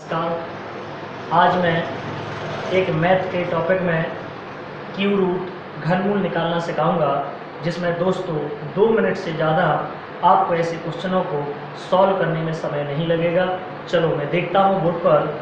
नमस्कार। आज मैं एक मैथ के टॉपिक में क्यूब रूट घनमूल निकालना सिखाऊंगा, जिसमें दोस्तों 2 मिनट से ज़्यादा आपको ऐसे क्वेश्चनों को सॉल्व करने में समय नहीं लगेगा। चलो मैं देखता हूँ बोर्ड पर।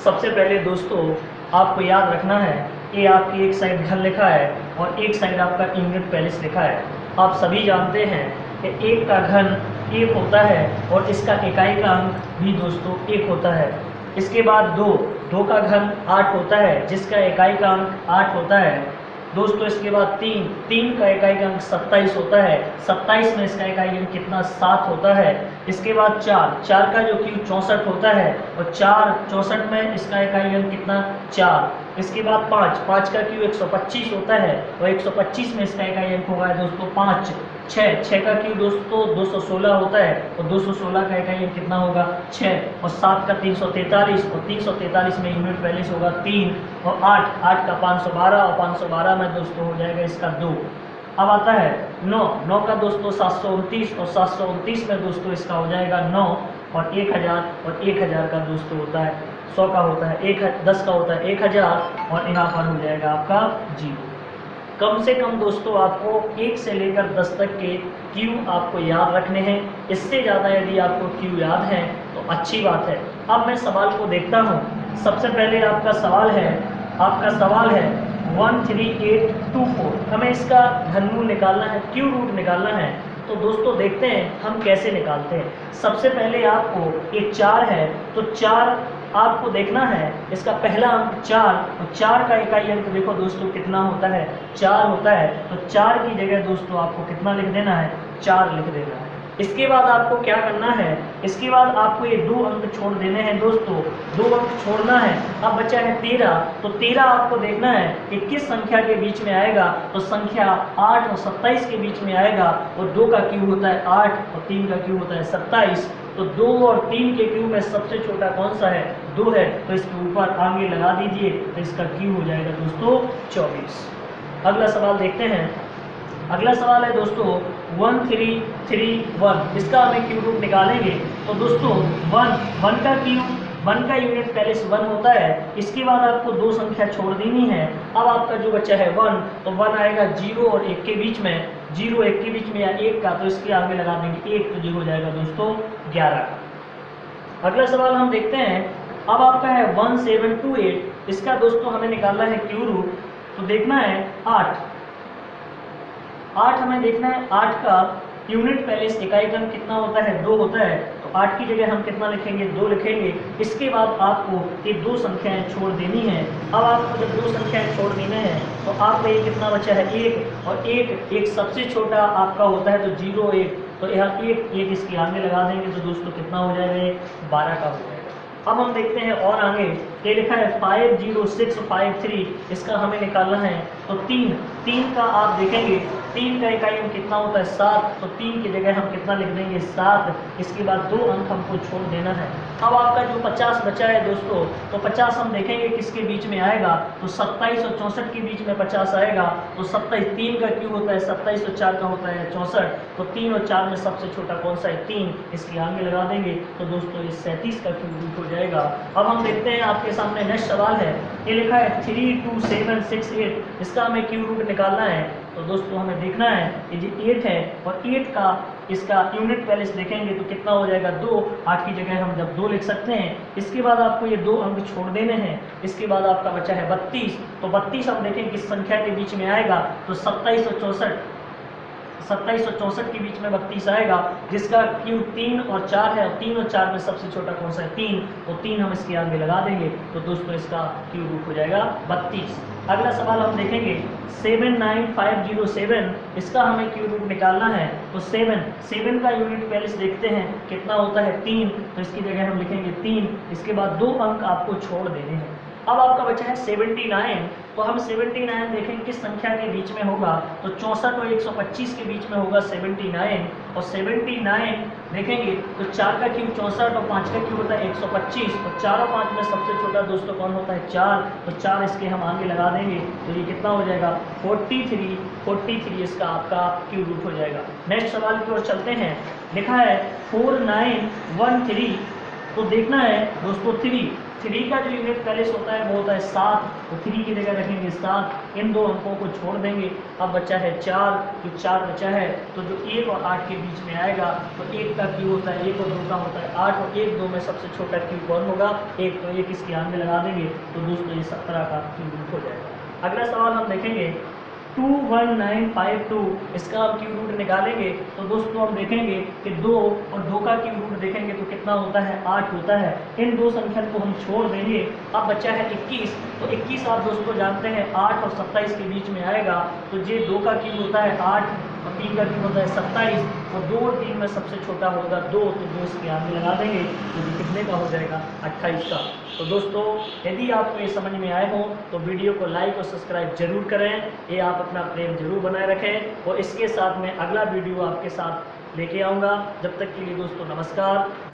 सबसे पहले दोस्तों आपको याद रखना है, ये आपकी एक साइड घन लिखा है और एक साइड आपका यूनिट पैलेस लिखा है। आप सभी जानते हैं कि एक का घन 1 होता है और इसका इकाई का अंक भी दोस्तों 1 होता है। इसके बाद 2 का घन 8 होता है, जिसका इकाई का अंक 8 होता है दोस्तों। इसके बाद 3 का इकाई का अंक 27 होता है। 27 में इसका इकाई अंक कितना 7 होता है। इसके बाद 4 का जो क्यूब 64 होता है और 64 में इसका इकाई अंक कितना 4। इसके बाद 5 का क्यूब 125 होता है और 125 में इसका इकाई अंक होगा दोस्तों 5। 6 का क्यूब दोस्तों 216 होता है और 216 का इकाई अंक कितना होगा 6। और 7 का 343 और 343 में यूनिट पैलेस होगा 3। और 8 का 512 और 512 में दोस्तों हो जाएगा इसका 2। अब आता है 9 का दोस्तों 729 और 729 में दोस्तों इसका हो जाएगा 9। और 1000 का दोस्तों होता है 100 का होता है 10 का होता है 1000 और यहाँ पर हो जाएगा आपका 0। कम से कम दोस्तों आपको 1 से लेकर 10 तक के क्यू आपको याद रखने हैं। इससे ज़्यादा यदि आपको क्यू याद है तो अच्छी बात है। अब मैं सवाल को देखता हूँ। सबसे पहले आपका सवाल है 13824। हमें इसका घनमूल निकालना है, क्यू रूट निकालना है। तो दोस्तों देखते हैं हम कैसे निकालते हैं। सबसे पहले आपको ये 4 है तो 4 आपको देखना है, इसका पहला अंक 4 और 4 का इकाई अंक देखो दोस्तों कितना होता है 4 होता है। तो 4 की जगह दोस्तों आपको कितना लिख देना है 4 लिख देना है। इसके बाद आपको क्या करना है, इसके बाद आपको ये 2 अंक छोड़ देने हैं दोस्तों, 2 अंक छोड़ना है। अब बचा है 13, तो 13 आपको देखना है कि किस संख्या के बीच में आएगा। तो संख्या 8 और 27 के बीच में आएगा और 2 का क्यूब होता है 8 और 3 का क्यूब होता है 27। तो 2 और 3 के क्यूब में सबसे छोटा कौन सा है 2 है, तो इसके ऊपर आगे लगा दीजिए तो इसका क्यूब हो जाएगा दोस्तों 24। अगला सवाल देखते हैं। अगला सवाल है दोस्तों 1331। इसका हमें क्यूब रूट निकालेंगे। तो दोस्तों 1 का क्यूब 1 का यूनिट पैलेस 1 होता है। इसके बाद आपको 2 संख्या छोड़ देनी है। अब आपका जो बच्चा है 1, तो 1 आएगा 0 और 1 के बीच में, 0 1 के बीच में या 1 का, तो इसके आगे लगा देंगे 1, तो 0 हो जाएगा दोस्तों 11 का। अगला सवाल हम देखते हैं। अब आपका है 1728। इसका दोस्तों हमें निकालना है क्यू रूट। तो देखना है 8 हमें देखना है। 8 का यूनिट पैलेस इकाई का कितना होता है 2 होता है। तो 8 की जगह हम कितना लिखेंगे 2 लिखेंगे। इसके बाद आपको ये 2 संख्याएं छोड़ देनी है। अब आपको जब 2 संख्याएं छोड़ देने हैं तो आपका ये कितना बचा है 1 और 1 सबसे छोटा आपका होता है तो 0 1, तो यहाँ 1 इसके आगे लगा देंगे तो दोस्तों कितना हो जाएगा 12 का हो जाएगा। अब हम देखते हैं और आगे ये लिखा है 50653। इसका हमें निकालना है। तो 3 का आप देखेंगे 3 का इकाई अंक कितना होता है 7, तो 3 की जगह हम कितना लिख देंगे 7। इसके बाद 2 अंक हमको छोड़ देना है। अब आपका जो 50 बचा है दोस्तों, तो 50 हम देखेंगे किसके बीच में आएगा। तो 27 और 64 के बीच में 50 आएगा। तो 27 3 का क्यूब होता है 27 और 4 का होता है 64। तो 3 और 4 में सबसे छोटा कौन सा है 3, इसके आगे लगा देंगे तो दोस्तों ये 37 का क्यूब रूट हो जाएगा। अब हम देखते हैं आपके सामने नेक्स्ट सवाल है। ये लिखा है 32768। इसका हमें क्यूब रूट निकालना है। तो दोस्तों हमें देखना है कि ये 8 है और 8 का इसका यूनिट पैलेस देखेंगे तो कितना हो जाएगा 2। 8 की जगह हम जब 2 लिख सकते हैं। इसके बाद आपको ये 2 अंक छोड़ देने हैं। इसके बाद आपका बचा है 32। तो 32 हम देखें किस संख्या के बीच में आएगा। तो 27 और 64 के बीच में 32 आएगा, जिसका क्यूब 3 और 4 है और 3 और 4 में सबसे छोटा कौन सा है 3, तो 3 हम इसके आगे लगा देंगे तो दोस्तों इसका क्यूब रूट हो जाएगा 32। अगला सवाल हम देखेंगे 79507। इसका हमें क्यूब रूट निकालना है। तो 7 का यूनिट पैलेस देखते हैं कितना होता है 3, तो इसकी जगह हम लिखेंगे 3। इसके बाद 2 अंक आपको छोड़ देने हैं। अब आपका बचा है 79। तो हम 79 देखेंगे किस संख्या के बीच में होगा। तो 64 और 125 के बीच में होगा 79। और 79 देखेंगे तो 4 का क्यूब 64 और 5 का क्यूब होता है 125। और 4 और 5 में सबसे छोटा दोस्तों कौन होता है 4, तो 4 इसके हम आगे लगा देंगे तो ये कितना हो जाएगा 43 इसका आपका क्यूब रूट हो जाएगा। नेक्स्ट सवाल की ओर चलते हैं। लिखा है 4913। तो देखना है दोस्तों 3 का जो यूनिट पहले से होता है वो होता है 7, तो 3 की जगह रखेंगे 7, इन 2 अंकों को छोड़ देंगे। अब बचा है 4, जो 4 बचा है तो जो 1 और 8 के बीच में आएगा तो 1 का क्यू होता है 1 और 2 का होता है 8, और 1 2 में सबसे छोटा क्यू कौन होगा 1, तो 1 इसके आगे लगा देंगे तो दोस्तों ये 17 का क्यू रूट हो जाएगा। अगला सवाल हम देखेंगे 21952, इसका आप क्यू रूट निकालेंगे तो दोस्तों हम देखेंगे कि 2 और 2 का क्यू रूट देखेंगे तो कितना होता है 8 होता है। इन 2 संख्या को हम छोड़ देंगे। अब बचा है 21, तो 21 आप दोस्तों जानते हैं 8 और 27 के बीच में आएगा, तो ये 2 का क्यू होता है 8 और 3 का क्यू होता है 27, और 2 और 3 में सबसे छोटा होगा 2, तो 2 इसके आगे लगा देंगे तो ये कितने का हो जाएगा 28 का। तो दोस्तों यदि आपको ये समझ में आए हो तो वीडियो को लाइक और सब्सक्राइब जरूर करें, ये आप अपना प्रेम जरूर बनाए रखें, और इसके साथ में अगला वीडियो आपके साथ लेके आऊँगा। जब तक के लिए दोस्तों नमस्कार।